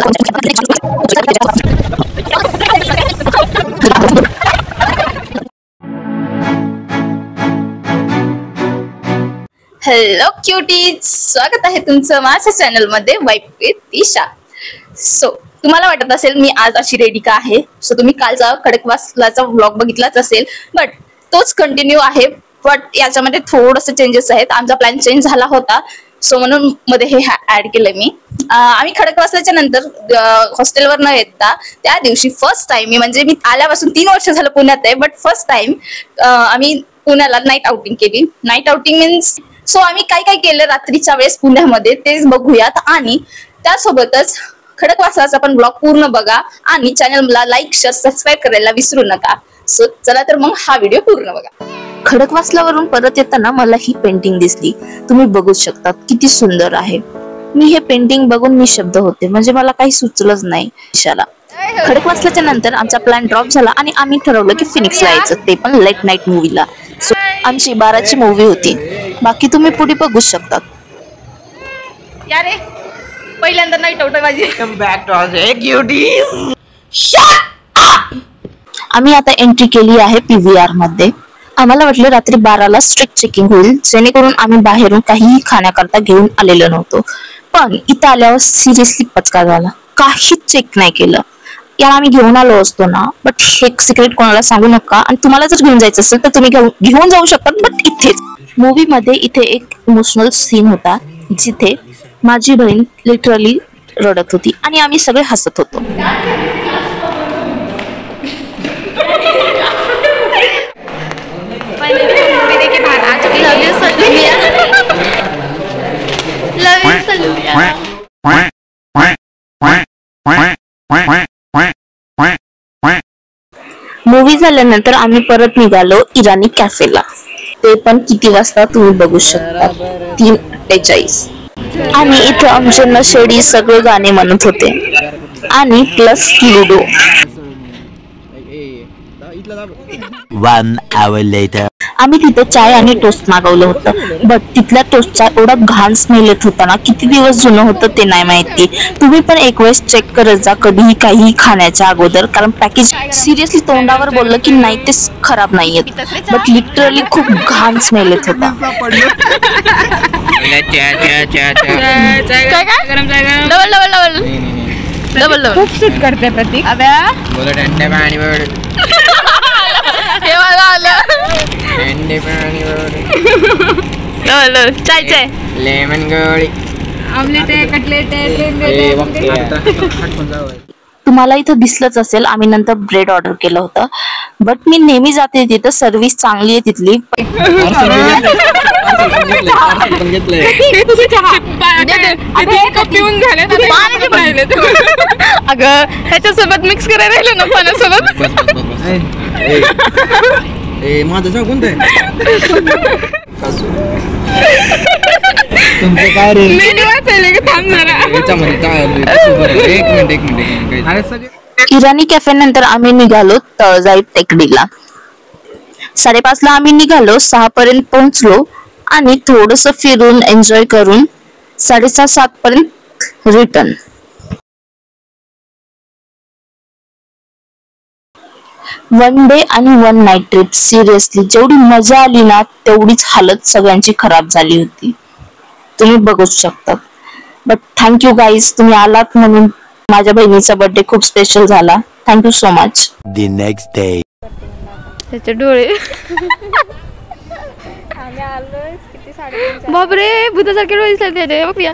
Hello cuties, स्वागत आहे तुमचं माझ्या चॅनल मध्ये वाईफ विथ दिशा. सो तुम्हाला वाटत असेल मी आज अशी रेडी का आहे. सो तुम्ही कालचा खडकवासलाचा व्लॉग बघितलाच असेल, बट तोच कंटिन्यू आहे. बट याच्यामध्ये थोडंसं चेंजेस आहेत. आमचा प्लॅन चेंज झाला होता, सो म्हणून मध्ये हे ऍड केलंय मी. आम्ही खडकवासल्याच्या नंतर हॉस्टेलवर न येता त्या दिवशी फर्स्ट टाइम, म्हणजे मी आल्यापासून 3 वर्ष झालं पुण्यात आहे, बट फर्स्ट टाइम आम्ही पुण्याला नाईट आउटिंग केली. नाईट आउटिंग मीन्स सो आम्ही काय काय केलं रात्रीच्या वेळेस पुण्यामध्ये तेच बघूयात, आणि त्यासोबतच खडकवासलाचा पण ब्लॉग पूर्ण बघा आणि चॅनलला लाईक शेअर सबस्क्राईब करायला विसरू नका. सो चला तर मग हा व्हिडिओ पूर्ण बघा. खडकवासलावरून परत येताना मला ही पेंटिंग दिसली. तुम्ही बघू शकता किती सुंदर आहे. मी हे पेंटिंग बघून निशब्द होते, म्हणजे मला काही सुचलंच नाही दिशाला. खडकवासल्याच्या नंतर आमचा प्लॅन ड्रॉप झाला आणि आम्ही ठरवलं की फिनिक्सला यायचं, ते पण लेट नाईट मूवीला. सो आमची 12ची मूवी होती. बाकी तुम्ही पुढे बघू शकता. यारे पहिल्यांदा नाईट आउट माझी. आम्ही आता एंट्री केली आहे PVR मध्ये. आम्हाला वाटलं रात्री 12ला स्ट्रिक्ट चेकिंग होईल, जेणेकरून आम्ही बाहेरून काहीही खाण्याकरता घेऊन आलेलो नव्हतो. पण इथं आल्यावर सिरियसली पचका झाला. काहीच चेक नाही केलं. याला आम्ही घेऊन आलो असतो ना, बट हे सिक्रेट कोणाला सांगू नका. आणि तुम्हाला जर घेऊन जायचं असेल तर तुम्ही घेऊन जाऊ शकता, बट इथेच. मूवी मध्ये इथे एक इमोशनल सीन होता, जिथे माझी बहीण लिटरली रडत होती आणि आम्ही सगळे हसत होतो. मूवी झाल्यानंतर आम्ही परत निघालो इराणी कॅफेला. ते पण किती वाजता तुम्ही बघू शकता, 3:48. आणि इथे आमचे नशेडी सगळे गाणे म्हणत होते आणि प्लस लुडो. 1 hour later. आम्ही तिथे चाय आणि टोस्ट मागवलं होतं, बट तिथल्या टोस्टचा एवढा घाण स्मेल येत होता ना. किती दिवस जुनं होतं ते नाही माहिती. तुम्ही पण एक वेळेस चेक करत जा कधीही काही खाण्याच्या अगोदर, कारण पॅकेज सिरियसली तोंडावर बोललं की नाही ते खराब नाही येत, बट लिटरली खूप घाण स्मेल येत होता. खूप सूट करते प्रतीक. चाय चाय लेमन गोळी आमलेट आहे, कटलेट आहे. तुम्हाला इथं दिसलंच असेल, आम्ही नंतर ब्रेड ऑर्डर केलं होतं. बट मी नेहमी जाते तिथं, सर्व्हिस चांगली आहे तिथली. अगं ह्याच्यासोबत मिक्स करायला राहिलं ना पाण्यासोबत. माझं नाव कोणतं आहे? तुमचं काय रे? एक मिनिट. इराणी कॅफे नंतर आम्ही निघालो तळजाई टेकडीला. 5:30ला आम्ही निघालो, 6 पर्यंत पोहोचलो आणि थोडस फिरून एन्जॉय करून 6:30-7 पर्यंत रिटर्न. वन डे आणि 1 नाईट ट्रिप. सिरियसली जेवढी मजा आली ना, तेवढीच हालत सगळ्यांची खराब झाली होती. तुम्ही बघू शकता. बट थँक्यू गाईज, तुम्ही आलात म्हणून माझ्या बहिणीचा बर्थडे खूप स्पेशल झाला. Thank you so much. The next day. त्याचे डोळे बापरे, भूतासारखे डोळे दिसले त्याचे. बघूया.